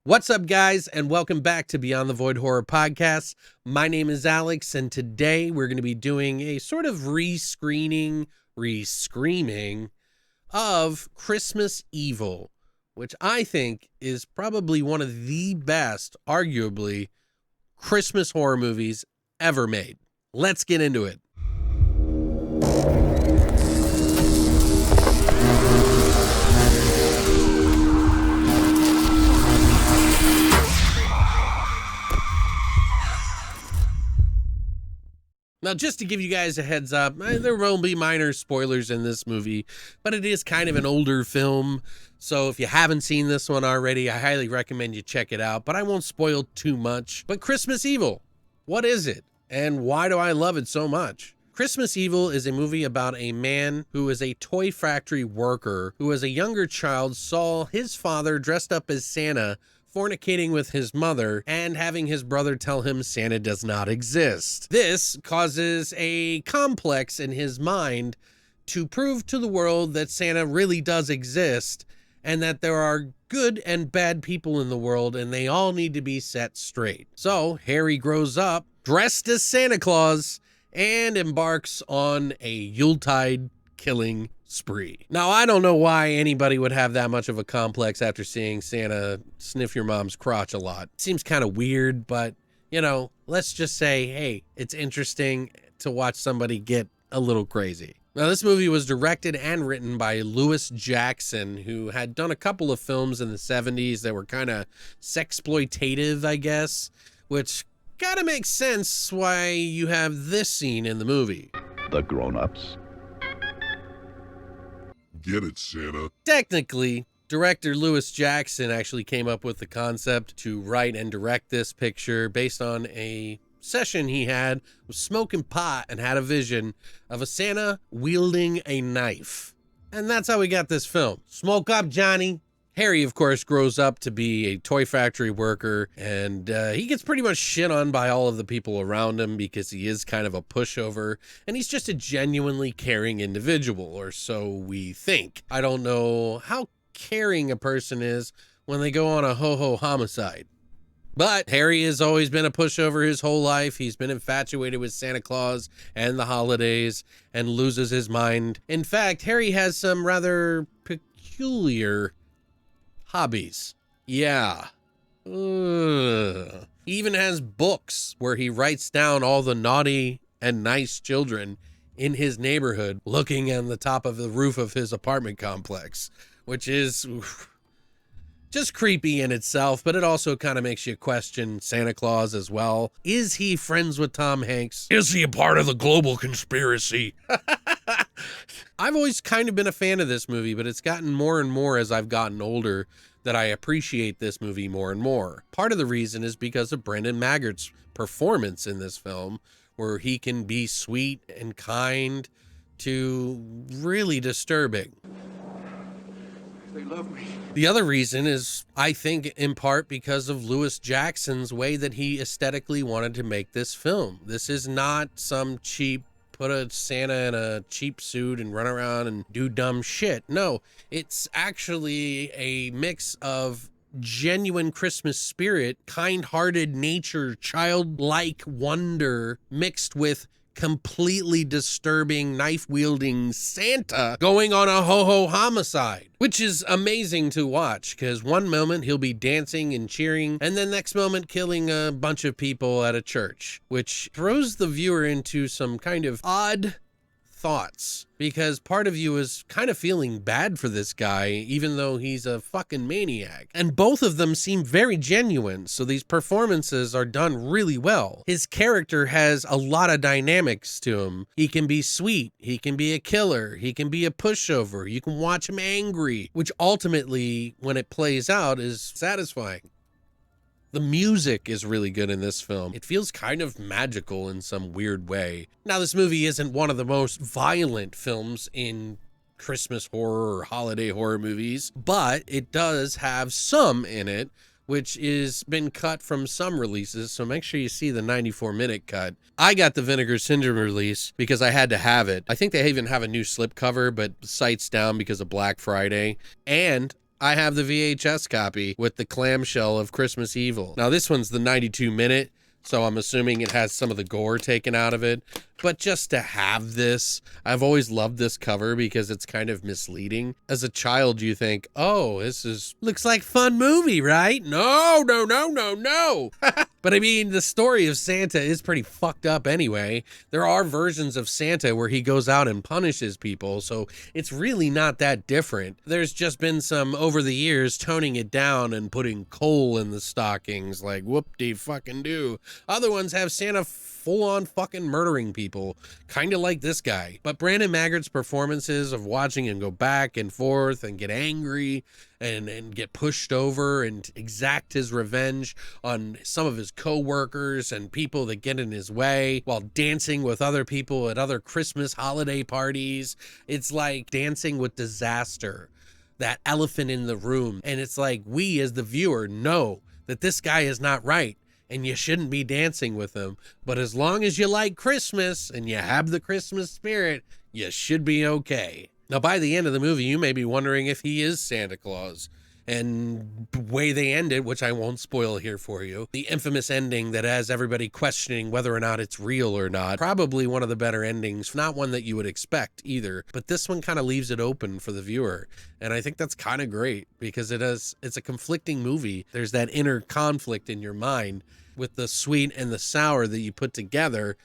What's up, guys, and welcome back to Beyond the Void Horror Podcast. My name is Alex, and today we're going to be doing a sort of re-screening of Christmas Evil, which I think is probably one of the best, arguably, Christmas horror movies ever made. Let's get into it. Now, just to give you guys a heads up, there will be minor spoilers in this movie, but it is kind of an older film. So if you haven't seen this one already, I highly recommend you check it out, but I won't spoil too much. But Christmas Evil, what is it? And why do I love it so much? Christmas Evil is a movie about a man who is a toy factory worker who, as a younger child, saw his father dressed up as Santa fornicating with his mother and having his brother tell him Santa does not exist. This causes a complex in his mind to prove to the world that Santa really does exist and that there are good and bad people in the world and they all need to be set straight. So Harry grows up dressed as Santa Claus and embarks on a Yuletide killing spree. Now, I don't know why anybody would have that much of a complex after seeing Santa sniff your mom's crotch a lot. Seems kind of weird, but, you know, let's just say, hey, it's interesting to watch somebody get a little crazy. Now, this movie was directed and written by Lewis Jackson, who had done a couple of films in the 70s that were kind of sexploitative, I guess, which kind of makes sense why you have this scene in the movie. The grown-ups. Get it, Santa. Technically, director Lewis Jackson actually came up with the concept to write and direct this picture based on a session he had with smoking pot and had a vision of a Santa wielding a knife. And that's how we got this film. Smoke up, Johnny. Harry, of course, grows up to be a toy factory worker, and he gets pretty much shit on by all of the people around him because he is kind of a pushover, and he's just a genuinely caring individual, or so we think. I don't know how caring a person is when they go on a ho-ho homicide. But Harry has always been a pushover his whole life. He's been infatuated with Santa Claus and the holidays and loses his mind. In fact, Harry has some rather peculiar hobbies. Yeah. Ugh. He even has books where he writes down all the naughty and nice children in his neighborhood looking on the top of the roof of his apartment complex, which is just creepy in itself, but it also kind of makes you question Santa Claus as well. Is he friends with Tom Hanks? Is he a part of the global conspiracy? I've always kind of been a fan of this movie, but it's gotten more and more as I've gotten older that I appreciate this movie more and more. Part of the reason is because of Brendan Maggart's performance in this film, where he can be sweet and kind to really disturbing. They love me. The other reason is, I think, in part because of Lewis Jackson's way that he aesthetically wanted to make this film. This is not some cheap, put a Santa in a cheap suit and run around and do dumb shit. No, it's actually a mix of genuine Christmas spirit, kind-hearted nature, childlike wonder, mixed with completely disturbing knife-wielding Santa going on a ho-ho homicide, which is amazing to watch because one moment he'll be dancing and cheering and then next moment killing a bunch of people at a church, which throws the viewer into some kind of odd thoughts because part of you is kind of feeling bad for this guy even though he's a fucking maniac, and both of them seem very genuine, so these performances are done really well. His character has a lot of dynamics to him. He can be sweet, he can be a killer, he can be a pushover, you can watch him angry, which ultimately when it plays out is satisfying. The music is really good in this film. It feels kind of magical in some weird way. Now, this movie isn't one of the most violent films in Christmas horror or holiday horror movies, but it does have some in it, which is been cut from some releases, so make sure you see the 94-minute cut. I got the Vinegar Syndrome release because I had to have it. I think they even have a new slipcover, but the site's down because of Black Friday. And I have the VHS copy with the clamshell of Christmas Evil. Now this one's the 92-minute, so I'm assuming it has some of the gore taken out of it. But just to have this, I've always loved this cover because it's kind of misleading. As a child, you think, oh, looks like fun movie, right? No, no, no, no, no. But I mean, the story of Santa is pretty fucked up anyway. There are versions of Santa where he goes out and punishes people, so it's really not that different. There's just been some, over the years, toning it down and putting coal in the stockings, like whoop-de-fucking-do. Other ones have Santa full-on fucking murdering people, kind of like this guy. But Brandon Maggart's performances of watching him go back and forth and get angry and get pushed over and exact his revenge on some of his co-workers and people that get in his way while dancing with other people at other Christmas holiday parties. It's like dancing with disaster, that elephant in the room. And it's like, we as the viewer know that this guy is not right, and you shouldn't be dancing with him. But as long as you like Christmas and you have the Christmas spirit, you should be okay. Now, by the end of the movie, you may be wondering if he is Santa Claus. And the way they end it, which I won't spoil here for you, the infamous ending that has everybody questioning whether or not it's real or not, probably one of the better endings, not one that you would expect either, but this one kind of leaves it open for the viewer. And I think that's kind of great because it's a conflicting movie. There's that inner conflict in your mind with the sweet and the sour that you put together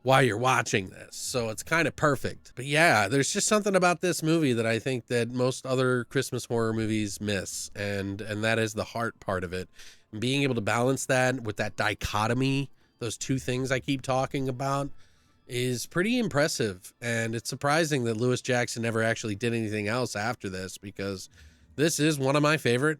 while you're watching this. So it's kind of perfect. But yeah, there's just something about this movie that I think that most other Christmas horror movies miss. And that is the heart part of it. And being able to balance that with that dichotomy, those two things I keep talking about, is pretty impressive. And it's surprising that Lewis Jackson never actually did anything else after this, because this is one of my favorite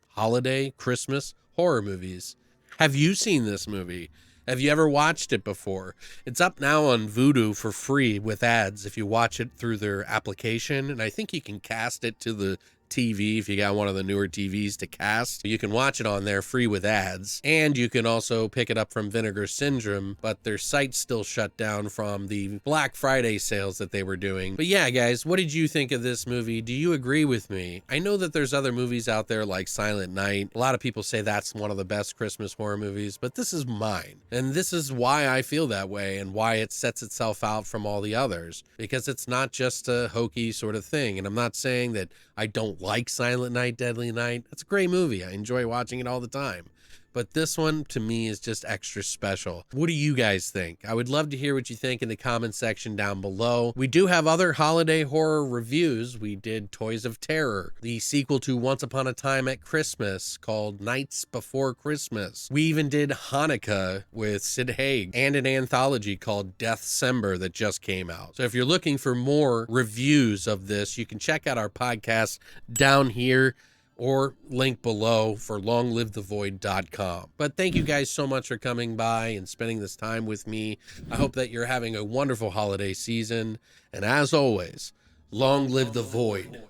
holiday Christmas horror movies. Have you seen this movie? Have you ever watched it before? It's up now on VUDU for free with ads if you watch it through their application. And I think you can cast it to the TV if you got one of the newer TVs to cast. You can watch it on there free with ads. And you can also pick it up from Vinegar Syndrome, but their site's still shut down from the Black Friday sales that they were doing. But yeah, guys, what did you think of this movie? Do you agree with me? I know that there's other movies out there like Silent Night. A lot of people say that's one of the best Christmas horror movies, but this is mine. And this is why I feel that way and why it sets itself out from all the others, because it's not just a hokey sort of thing. And I'm not saying that I don't like Silent Night, Deadly Night. It's a great movie. I enjoy watching it all the time. But this one, to me, is just extra special. What do you guys think? I would love to hear what you think in the comment section down below. We do have other holiday horror reviews. We did Toys of Terror, the sequel to Once Upon a Time at Christmas called Nights Before Christmas. We even did Hanukkah with Sid Haig, and an anthology called Deathcember that just came out. So if you're looking for more reviews of this, you can check out our podcast down here, or link below for longlivethevoid.com. But thank you guys so much for coming by and spending this time with me. I hope that you're having a wonderful holiday season. And as always, long live the void.